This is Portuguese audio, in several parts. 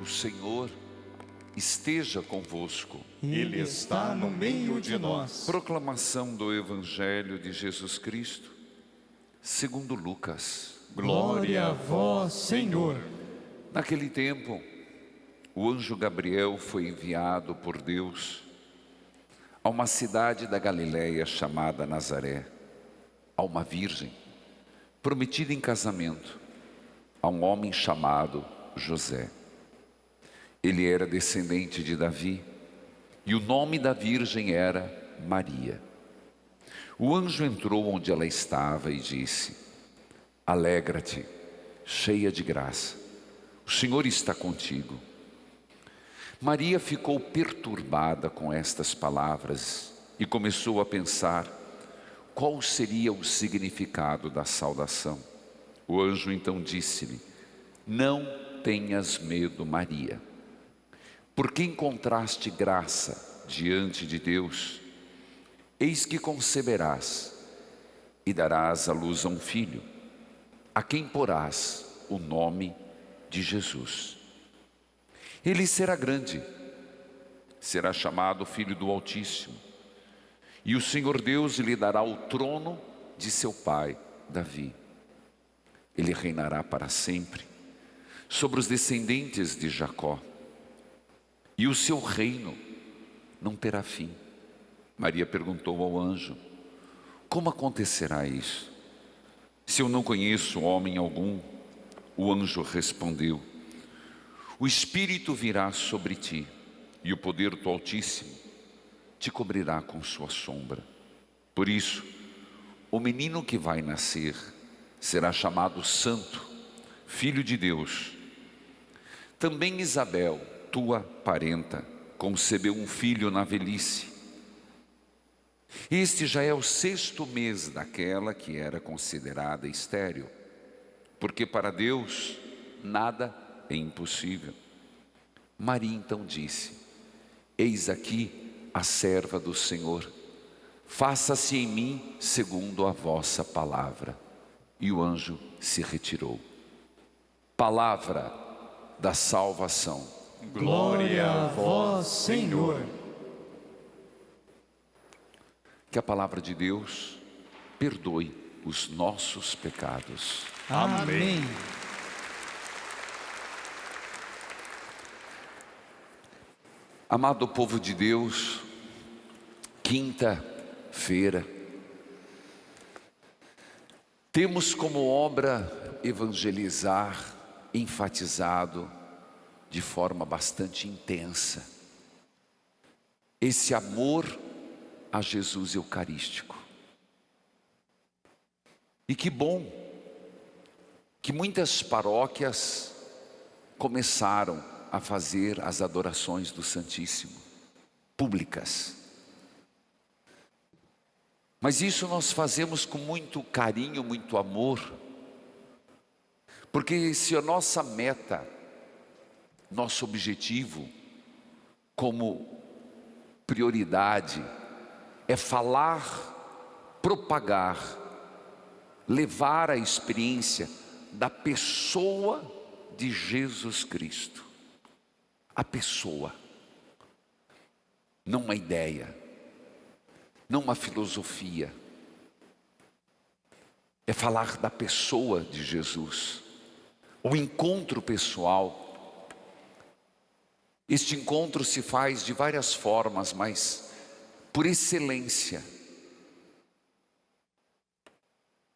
O Senhor esteja convosco. Ele está no meio de nós. Proclamação do Evangelho de Jesus Cristo, segundo Lucas. Glória a vós, Senhor. Naquele tempo, o anjo Gabriel foi enviado por Deus a uma cidade da Galileia chamada Nazaré, a uma virgem, prometida em casamento a um homem chamado José. Ele era descendente de Davi e o nome da virgem era Maria. O anjo entrou onde ela estava e disse: Alegra-te, cheia de graça, o Senhor está contigo. Maria ficou perturbada com estas palavras e começou a pensar qual seria o significado da saudação. O anjo então disse-lhe: Não tenhas medo, Maria, porque encontraste graça diante de Deus. Eis que conceberás e darás à luz a um filho, a quem porás o nome de Jesus. Ele será grande, será chamado Filho do Altíssimo, e o Senhor Deus lhe dará o trono de seu pai, Davi. Ele reinará para sempre sobre os descendentes de Jacó, e o seu reino não terá fim. Maria perguntou ao anjo: Como acontecerá isso, se eu não conheço homem algum? O anjo respondeu: O Espírito virá sobre ti, e o poder do Altíssimo te cobrirá com sua sombra. Por isso, o menino que vai nascer será chamado Santo, Filho de Deus. Também Isabel, tua parenta, concebeu um filho na velhice. Este já é o 6º mês daquela que era considerada estéril, porque para Deus nada é impossível. Maria então disse: Eis aqui a serva do Senhor, faça-se em mim segundo a vossa palavra. E o anjo se retirou. Palavra da salvação. Glória a vós, Senhor. Que a palavra de Deus perdoe os nossos pecados. Amém. Amado povo de Deus, quinta-feira, temos como obra evangelizar, enfatizado de forma bastante intensa esse amor a Jesus eucarístico. E que bom que muitas paróquias começaram a fazer as adorações do Santíssimo, públicas. Mas isso nós fazemos com muito carinho, muito amor, porque se a nossa meta, nosso objetivo, como prioridade, é falar, propagar, levar a experiência da pessoa de Jesus Cristo. A pessoa, não uma ideia, não uma filosofia. É falar da pessoa de Jesus, o encontro pessoal. Este encontro se faz de várias formas, mas por excelência,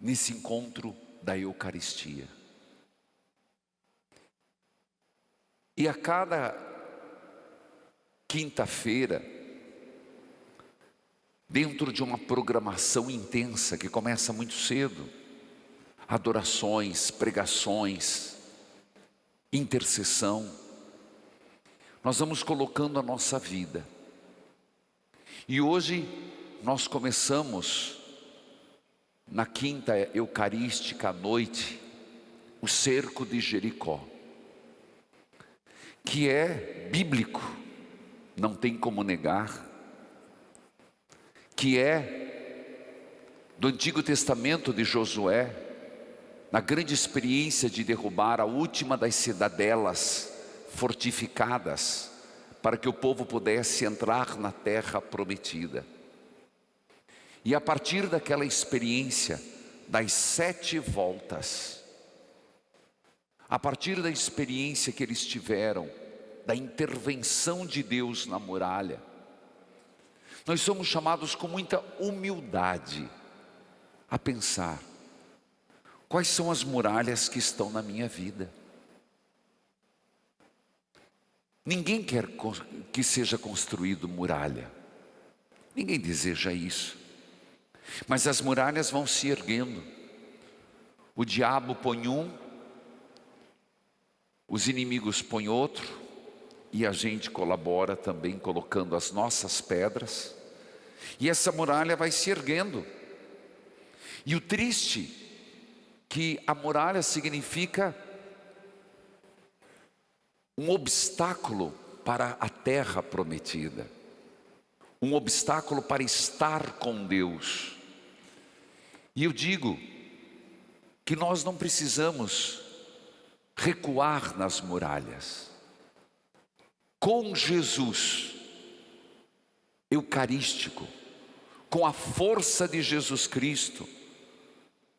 nesse encontro da Eucaristia. E a cada quinta-feira, dentro de uma programação intensa que começa muito cedo, adorações, pregações, intercessão, nós vamos colocando a nossa vida. E hoje nós começamos, na quinta eucarística à noite, o cerco de Jericó, que é bíblico, não tem como negar, que é do Antigo Testamento de Josué, na grande experiência de derrubar a última das cidadelas fortificadas, para que o povo pudesse entrar na terra prometida. E a partir daquela experiência das 7 voltas, a partir da experiência que eles tiveram, da intervenção de Deus na muralha, nós somos chamados com muita humildade a pensar: quais são as muralhas que estão na minha vida? Ninguém quer que seja construído muralha, ninguém deseja isso, mas as muralhas vão se erguendo. O diabo põe um, os inimigos põem outro, e a gente colabora também colocando as nossas pedras, e essa muralha vai se erguendo. E o triste que a muralha significa um obstáculo para a terra prometida, um obstáculo para estar com Deus. E eu digo que nós não precisamos recuar nas muralhas. Com Jesus eucarístico, com a força de Jesus Cristo,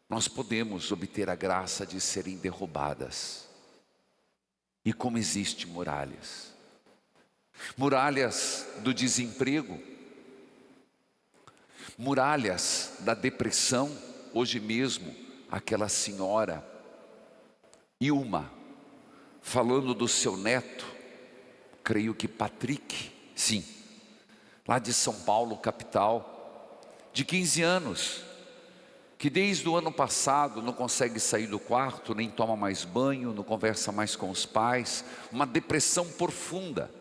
nós podemos obter a graça de serem derrubadas. E como existem muralhas? Muralhas do desemprego, muralhas da depressão. Hoje mesmo, aquela senhora Ilma, falando do seu neto, creio que Patrick, sim, lá de São Paulo, capital, de 15 anos, que desde o ano passado não consegue sair do quarto, nem toma mais banho, não conversa mais com os pais, uma depressão profunda.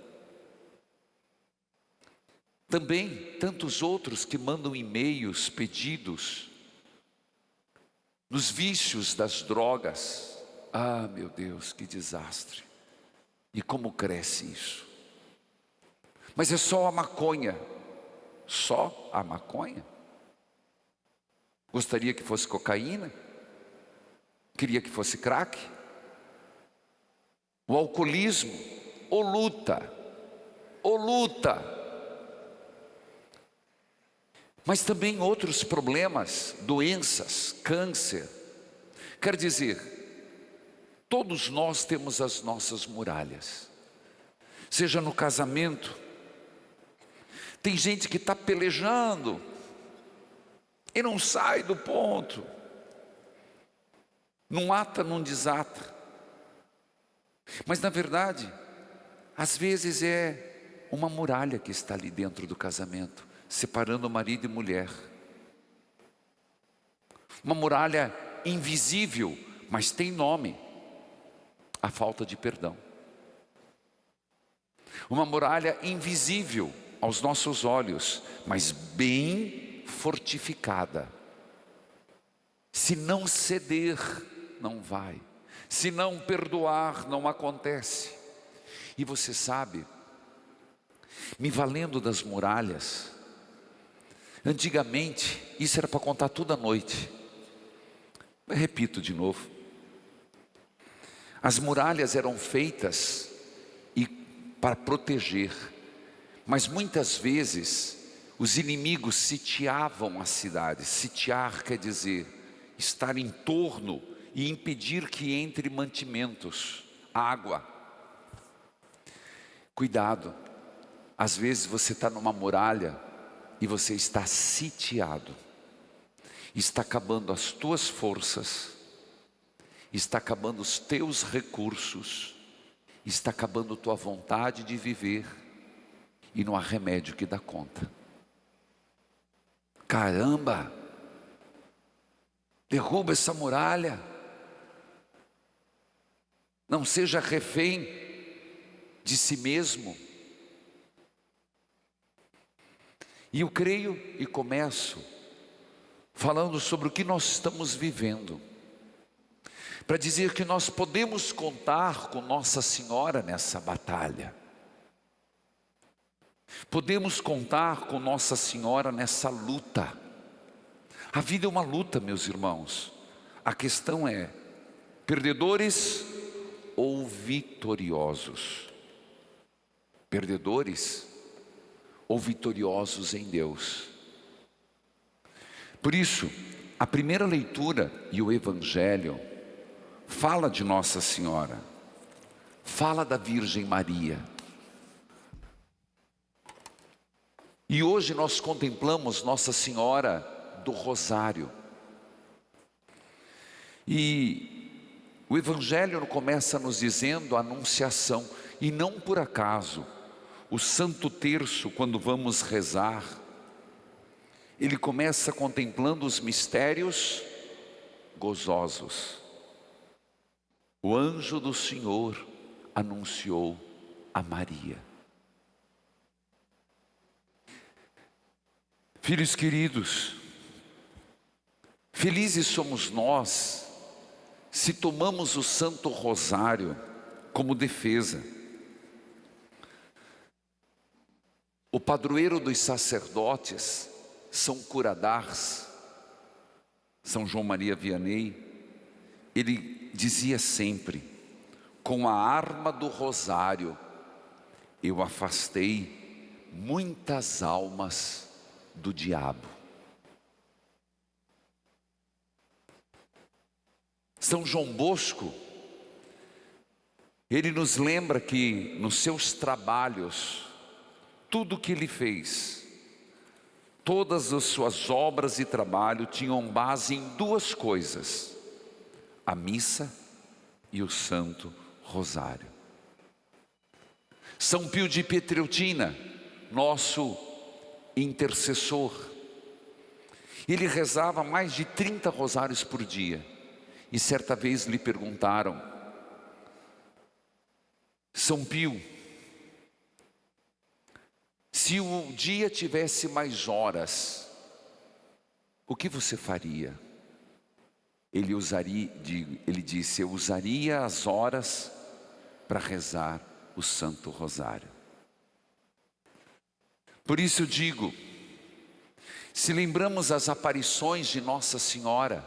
Também tantos outros que mandam e-mails, pedidos, nos vícios das drogas. Ah, meu Deus, que desastre! E como cresce isso? Mas é só a maconha. Só a maconha? Gostaria que fosse cocaína? Queria que fosse crack? O alcoolismo? Ou luta? Ou luta? Mas também outros problemas, doenças, câncer. Quer dizer, todos nós temos as nossas muralhas. Seja no casamento, tem gente que está pelejando e não sai do ponto, não ata, não desata. Mas na verdade, às vezes é uma muralha que está ali dentro do casamento, separando marido e mulher. Uma muralha invisível, mas tem nome: a falta de perdão. Uma muralha invisível aos nossos olhos, mas bem fortificada. Se não ceder, não vai. Se não perdoar, não acontece. E você sabe, me valendo das muralhas, antigamente, isso era para contar tudo à noite. Eu repito de novo. As muralhas eram feitas para proteger, mas muitas vezes os inimigos sitiavam a cidade. Sitiar quer dizer estar em torno e impedir que entre mantimentos, água. Cuidado, às vezes você está numa muralha e você está sitiado, está acabando as tuas forças, está acabando os teus recursos, está acabando tua vontade de viver, e não há remédio que dá conta. Caramba! Derruba essa muralha. Não seja refém de si mesmo. E eu creio e começo falando sobre o que nós estamos vivendo, para dizer que nós podemos contar com Nossa Senhora nessa batalha. Podemos contar com Nossa Senhora nessa luta. A vida é uma luta, meus irmãos. A questão é: perdedores ou vitoriosos? Perdedores ou vitoriosos em Deus? Por isso, a primeira leitura e o Evangelho fala de Nossa Senhora, fala da Virgem Maria. E hoje nós contemplamos Nossa Senhora do Rosário. E o Evangelho começa nos dizendo a anunciação, e não por acaso, o Santo Terço, quando vamos rezar, ele começa contemplando os mistérios gozosos. O anjo do Senhor anunciou a Maria. Filhos queridos, felizes somos nós se tomamos o Santo Rosário como defesa. O padroeiro dos sacerdotes, São Curadars, São João Maria Vianney, ele dizia sempre: com a arma do rosário eu afastei muitas almas do diabo. São João Bosco, ele nos lembra que nos seus trabalhos, tudo que ele fez, todas as suas obras e trabalho tinham base em duas coisas: a missa e o Santo Rosário. São Pio de Pietrelcina, nosso intercessor, ele rezava mais de 30 rosários por dia. E certa vez lhe perguntaram: São Pio, se o dia tivesse mais horas, o que você faria? Ele disse: eu usaria as horas para rezar o Santo Rosário. Por isso eu digo, se lembramos as aparições de Nossa Senhora,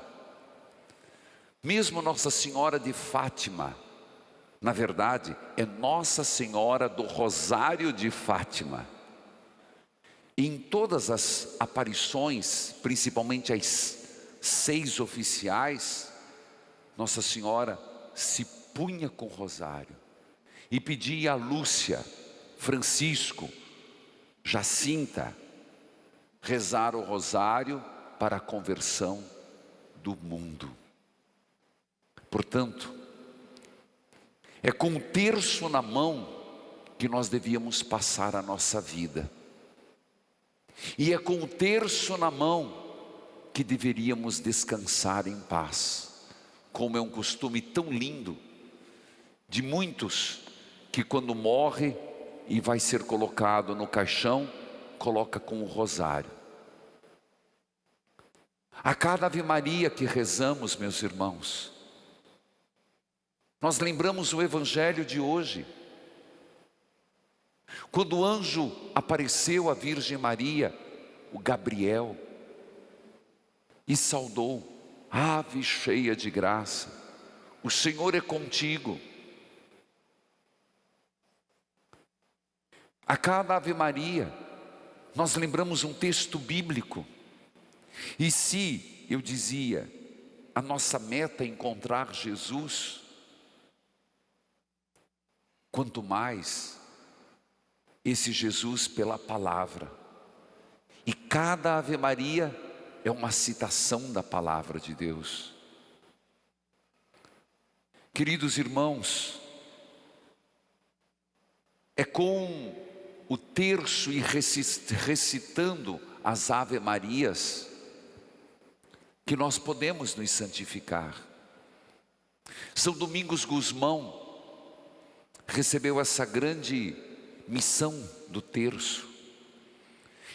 mesmo Nossa Senhora de Fátima, na verdade é Nossa Senhora do Rosário de Fátima. Em todas as aparições, principalmente as 6 oficiais, Nossa Senhora se punha com o rosário e pedia a Lúcia, Francisco, Jacinta rezar o rosário para a conversão do mundo. Portanto, é com o terço na mão que nós devíamos passar a nossa vida. E é com o terço na mão que deveríamos descansar em paz. Como é um costume tão lindo de muitos que quando morre e vai ser colocado no caixão, coloca com o rosário. A cada Ave Maria que rezamos, meus irmãos, nós lembramos o Evangelho de hoje. Quando o anjo apareceu à Virgem Maria, o Gabriel, e saudou: ave cheia de graça, o Senhor é contigo. A cada Ave Maria, nós lembramos um texto bíblico. E se, eu dizia, a nossa meta é encontrar Jesus, quanto mais esse Jesus pela palavra. E cada Ave Maria é uma citação da palavra de Deus. Queridos irmãos, é com o terço e recitando as Ave Marias que nós podemos nos santificar. São Domingos Gusmão recebeu essa grande missão do terço,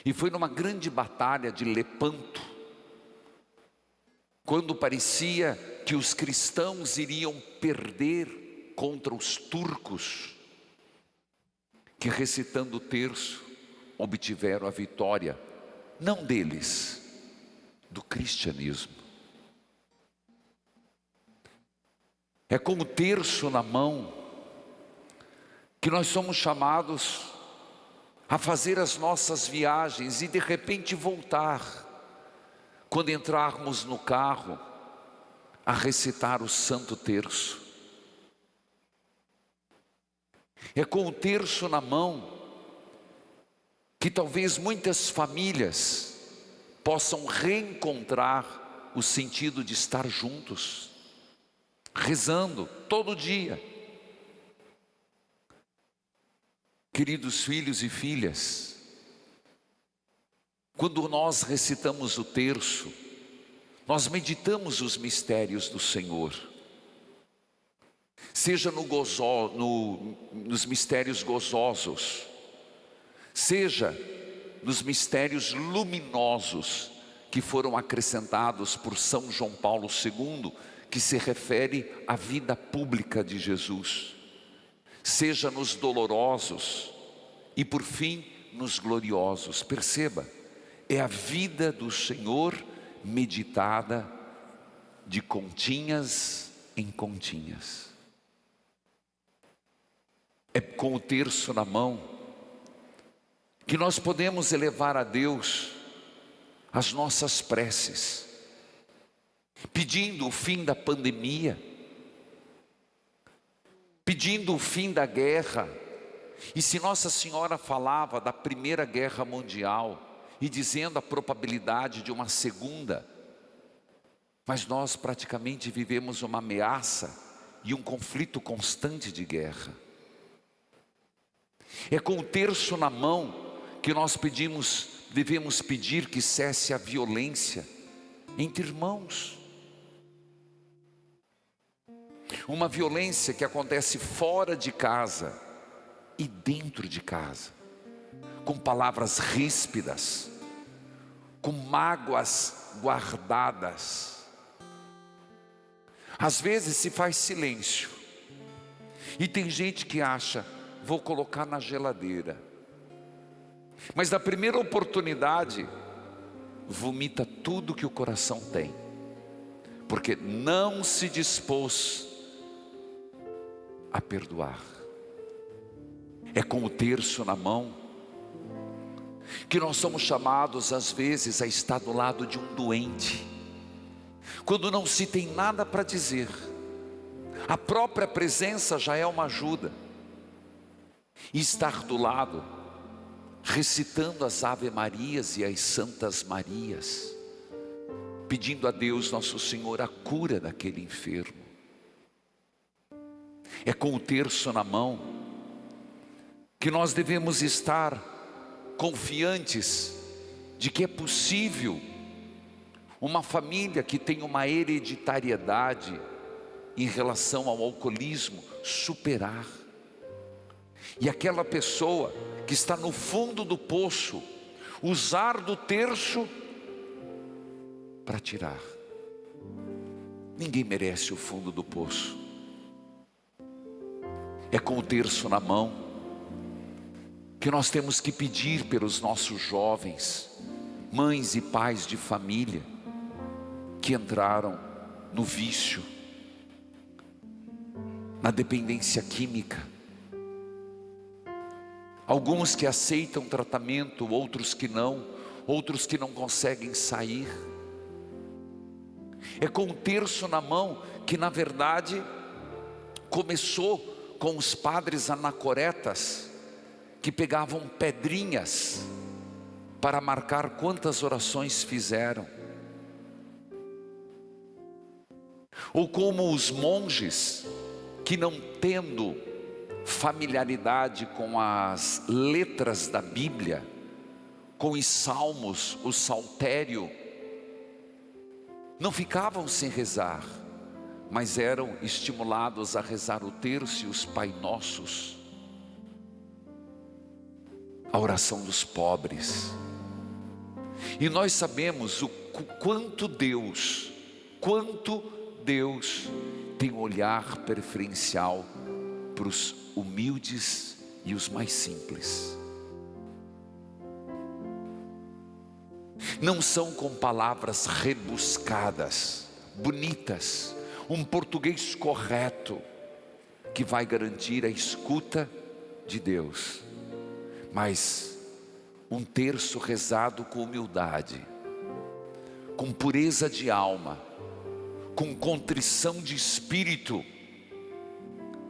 e foi numa grande batalha de Lepanto, quando parecia que os cristãos iriam perder contra os turcos, que recitando o terço obtiveram a vitória, não deles, do cristianismo. É com o terço na mão que nós somos chamados a fazer as nossas viagens e de repente voltar, quando entrarmos no carro, a recitar o Santo Terço. É com o terço na mão que talvez muitas famílias possam reencontrar o sentido de estar juntos, rezando todo dia. Queridos filhos e filhas, quando nós recitamos o terço, nós meditamos os mistérios do Senhor, seja nos mistérios gozosos, seja nos mistérios luminosos que foram acrescentados por São João Paulo II, que se refere à vida pública de Jesus, seja nos dolorosos e por fim nos gloriosos. Perceba, é a vida do Senhor meditada de continhas em continhas. É com o terço na mão que nós podemos elevar a Deus as nossas preces, pedindo o fim da pandemia, pedindo o fim da guerra. E se Nossa Senhora falava da Primeira Guerra Mundial e dizendo a probabilidade de uma segunda, mas nós praticamente vivemos uma ameaça e um conflito constante de guerra. É com o terço na mão que nós devemos pedir que cesse a violência entre irmãos. Uma violência que acontece fora de casa e dentro de casa, com palavras ríspidas, com mágoas guardadas. Às vezes se faz silêncio, e tem gente que acha, vou colocar na geladeira, mas na primeira oportunidade, vomita tudo que o coração tem, porque não se dispôs a perdoar. É com o terço na mão que nós somos chamados às vezes a estar do lado de um doente, quando não se tem nada para dizer. A própria presença já é uma ajuda, e estar do lado, recitando as Ave Marias e as Santas Marias, pedindo a Deus Nosso Senhor a cura daquele enfermo. É com o terço na mão que nós devemos estar confiantes de que é possível uma família que tem uma hereditariedade em relação ao alcoolismo superar, e aquela pessoa que está no fundo do poço usar do terço para tirar. Ninguém merece o fundo do poço. É com o terço na mão que nós temos que pedir pelos nossos jovens, mães e pais de família, que entraram no vício, na dependência química. Alguns que aceitam tratamento, outros que não conseguem sair. É com o terço na mão que na verdade começou com os padres anacoretas, que pegavam pedrinhas para marcar quantas orações fizeram. Ou como os monges que, não tendo familiaridade com as letras da Bíblia, com os salmos, o saltério, não ficavam sem rezar, mas eram estimulados a rezar o terço e os Pai Nossos, a oração dos pobres. E nós sabemos o quanto Deus tem um olhar preferencial para os humildes e os mais simples. Não são com palavras rebuscadas, bonitas, um português correto, que vai garantir a escuta de Deus, mas um terço rezado com humildade, com pureza de alma, com contrição de espírito,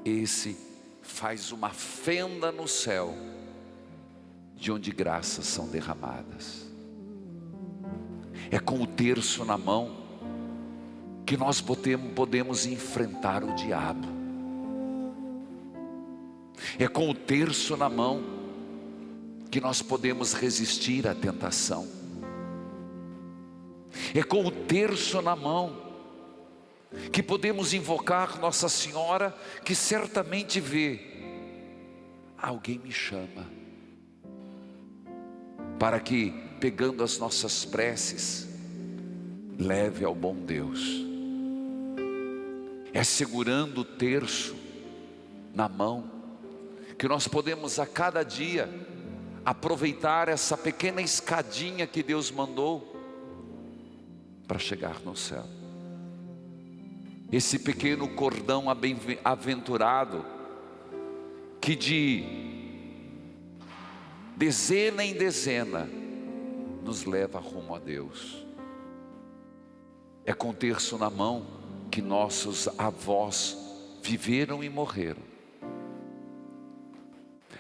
esse faz uma fenda no céu, de onde graças são derramadas. É com o terço na mão que nós podemos enfrentar o diabo. É com o terço na mão que nós podemos resistir à tentação. É com o terço na mão que podemos invocar Nossa Senhora, que certamente vê: alguém me chama, para que, pegando as nossas preces, leve ao bom Deus. É segurando o terço na mão que nós podemos a cada dia aproveitar essa pequena escadinha que Deus mandou para chegar no céu. Esse pequeno cordão aventurado que de dezena em dezena nos leva rumo a Deus. É com o terço na mão que nossos avós viveram e morreram.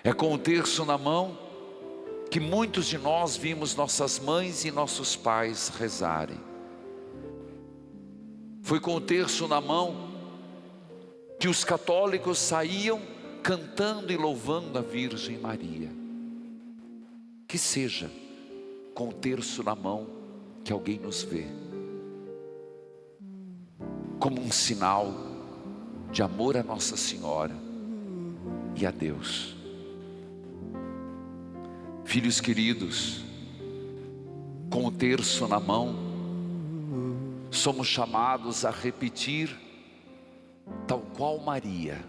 É com o terço na mão que muitos de nós vimos nossas mães e nossos pais rezarem. Foi com o terço na mão que os católicos saíam cantando e louvando a Virgem Maria. Que seja com o terço na mão que alguém nos vê, como um sinal de amor a Nossa Senhora e a Deus. Filhos queridos, com o terço na mão, somos chamados a repetir, tal qual Maria: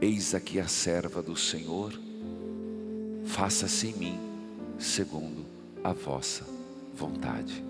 eis aqui a serva do Senhor, faça-se em mim segundo a vossa vontade.